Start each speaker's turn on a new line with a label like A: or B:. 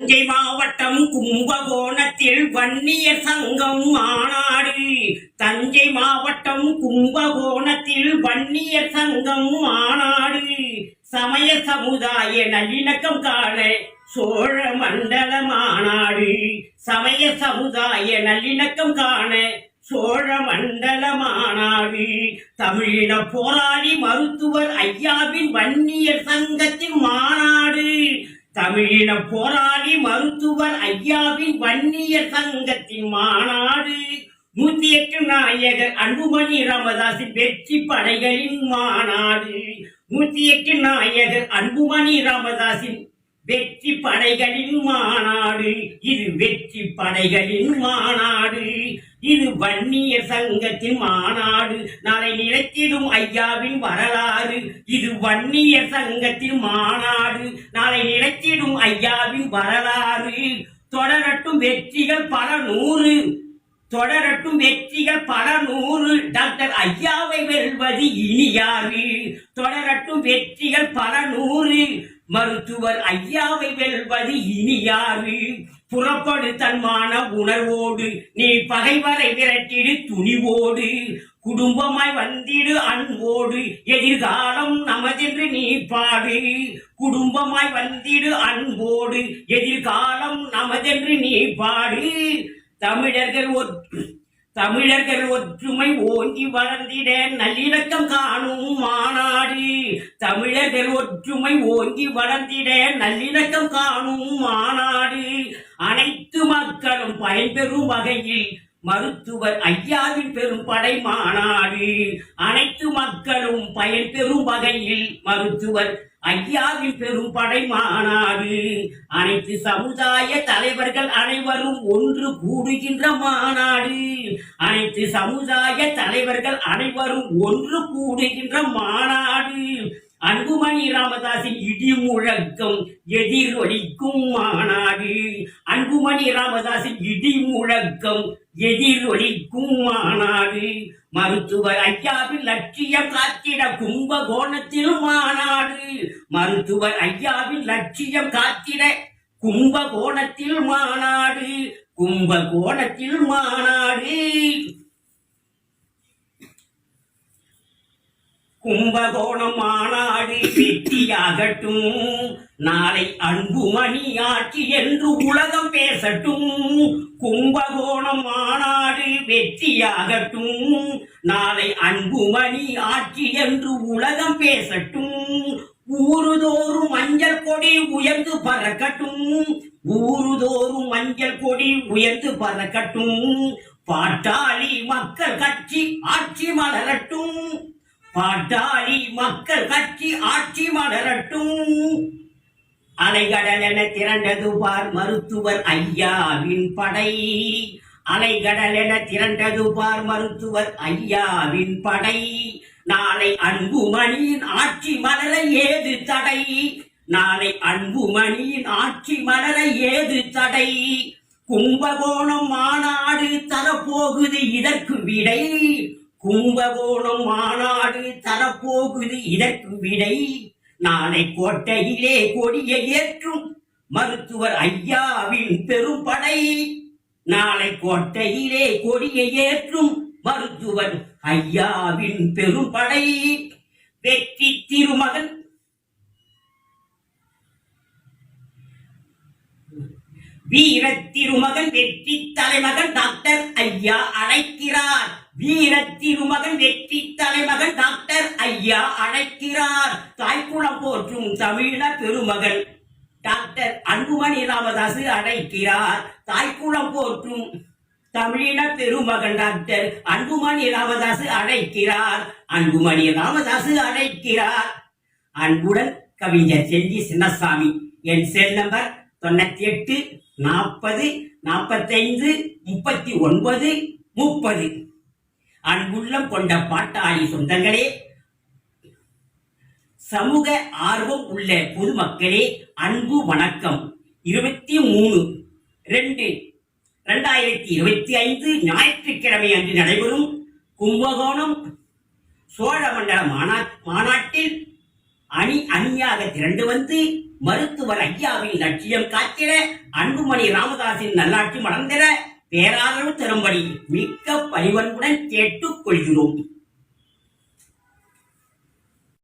A: தஞ்சை மாவட்டம் கும்பகோணத்தில் வன்னியர் சங்கம் மாநாடு. தஞ்சை மாவட்டம் கும்பகோணத்தில் வன்னியர் சங்கம் மாநாடு. சமய சமுதாய நல்லிணக்கம் காண சோழ மண்டல மாநாடு. சமய சமுதாய நல்லிணக்கம் காண சோழ மண்டல மாநாடு. தமிழின போராளி மருத்துவர் ஐயாவின் வன்னியர் சங்கத்தின் மாநாடு. தமிழின போராளி மருத்துவர் ஐயாவின் வன்னியர் சங்கத்தின் மாநாடு. 108 நாயகர் அன்புமணி ராமதாஸின் வெற்றி படைகளின் மாநாடு. 108 நாயகர் அன்புமணி ராமதாஸின் வெற்றி படைகளின் மாநாடு. இது வெற்றி படைகளின் மாநாடு. இது வன்னியர் சங்கத்தின் மாநாடு. நாளை நிலைத்திடும் ஐயாவின் வரலாறு. இது வன்னியர் சங்கத்தின் மாநாடு. நாளை நிலைத்திடும் ஐயாவின் வரலாறு. தொடரட்டும் வெற்றிகள் பல நூறு. தொடரட்டும் வெற்றிகள் பல நூறு. டாக்டர் ஐயாவை வெல்வது இனியாறு. தொடரட்டும் வெற்றிகள் பல நூறு. மருத்துவர் ஐயாவை வெல்வது இனியாறு. புறப்படு தன்மான உணர்வோடு நீ பகைவரை விரட்டிடு துணிவோடு. குடும்பமாய் வந்திடு அன்போடு எதிர்காலம் நமதென்று நீ பாடு. குடும்பமாய் வந்திடு அன்போடு எதிர்காலம் நமதென்று நீ பாடு. தமிழர்கள் ஒற்றுமை ஓங்கி வளர்ந்திட நல்லிணக்கம் காணும் மாநாடு. தமிழர்கள் ஒற்றுமை ஓங்கி வளர்ந்திட நல்லிணக்கம் காணும் மாநாடு. அனைத்து மக்களும் பயன்பெறும் வகையில் மருத்துவர் ஐயாவின் பெரும் படை மாநாடு. அனைத்து மக்களும் பயன்பெறும் வகையில் மருத்துவர் ஐயாவின் பெரும் படை மாநாடு. அனைத்து சமுதாய தலைவர்கள் அனைவரும் ஒன்று கூடுகின்ற மாநாடு. அனைத்து சமுதாய தலைவர்கள் அனைவரும் ஒன்று கூடுகின்ற மாநாடு. அன்புமணி ராமதாஸின் இடி முழக்கம் எதிரொலிக்கும் மாநாடு. அன்புமணி ராமதாஸின் இடி முழக்கம் எதிரொலிக்கும் மாநாடு. மருத்துவர் ஐயாவின் லட்சியம் காத்திட கும்பகோணத்தில் மாநாடு. மருத்துவர் ஐயாவின் லட்சியம் காத்திட கும்பகோணத்தில் மாநாடு. கும்பகோணத்தில் மாநாடு. கும்பகோணம் மாநாடு வெற்றியாகட்டும். நாளை அன்புமணி ஆட்சி என்று உலகம் பேசட்டும். கும்பகோணம் மாநாடு வெற்றியாகட்டும். நாளை அன்புமணி ஆட்சி என்று உலகம் பேசட்டும். ஊருதோறும் மஞ்சள் கொடி உயர்ந்து பறக்கட்டும். ஊருதோறும் மஞ்சள் கொடி உயர்ந்து பறக்கட்டும். பாட்டாளி மக்கள் கட்சி ஆட்சி மலரட்டும். பாட்டாளி மக்கள் கட்சி ஆட்சி மலரட்டும். அலைகடலென திரண்டது பார் மருத்துவர் ஐயாவின் படை. அலைகடலென திரண்டது பார் மருத்துவர் ஐயாவின் படை. நாளை அன்புமணியின் ஆட்சி மலர ஏது தடை. நாளை அன்புமணியின் ஆட்சி மலர ஏது தடை. கும்பகோணம் மாநாடு தரப்போகுது இதற்கு விடை. கும்பகோணம் மாநாடு தரப்போகுது இதற்கு விடை. நாளை கோட்டையிலே கொடியை ஏற்றும் மருத்துவர் ஐயாவின் பெரும் படை. நாளை கோட்டையிலே கொடியை ஏற்றும் மருத்துவர் ஐயாவின் பெரும் படை. வெற்றி திருமகன் வீர திருமகன் வெற்றி தலைமகன் டாக்டர் ஐயா அழைக்கிறார். வீர திருமகன் வெற்றி தலைமகன் டாக்டர் ஐயா அழைக்கிறார். தாய்க்குளம் போற்றும் தமிழ பெருமகன் டாக்டர் அன்புமணி ராமதாஸ் அழைக்கிறார். தாய்க்குளம் போற்றும் தமிழின பெருமகன் டாக்டர் அன்புமணி ராமதாஸ் அழைக்கிறார். அன்புமணி ராமதாஸ் அழைக்கிறார். அன்புடன் கவிஞர் செஞ்சி சின்னசாமி. என் செல் நம்பர் 98 40 45 39 30. அன்புள்ளம் கொண்ட பாட்டாளி சொந்தங்களே, சமூக ஆர்வம் உள்ள பொதுமக்களே, அன்பு வணக்கம். 23/2/2025 ஞாயிற்றுக்கிழமை அன்று நடைபெறும் கும்பகோணம் சோழ மண்டல மாநாட்டில் அணியாக திரண்டு வந்து மருத்துவர் ஐயாவின் லட்சியம் காத்திட அன்புமணி ராமதாஸின் நல்லாட்சி மலர்ந்திட பேராதரவு தரும்படி மிக்க பணிவன்புடன் கேட்டுக் கொள்கிறோம்.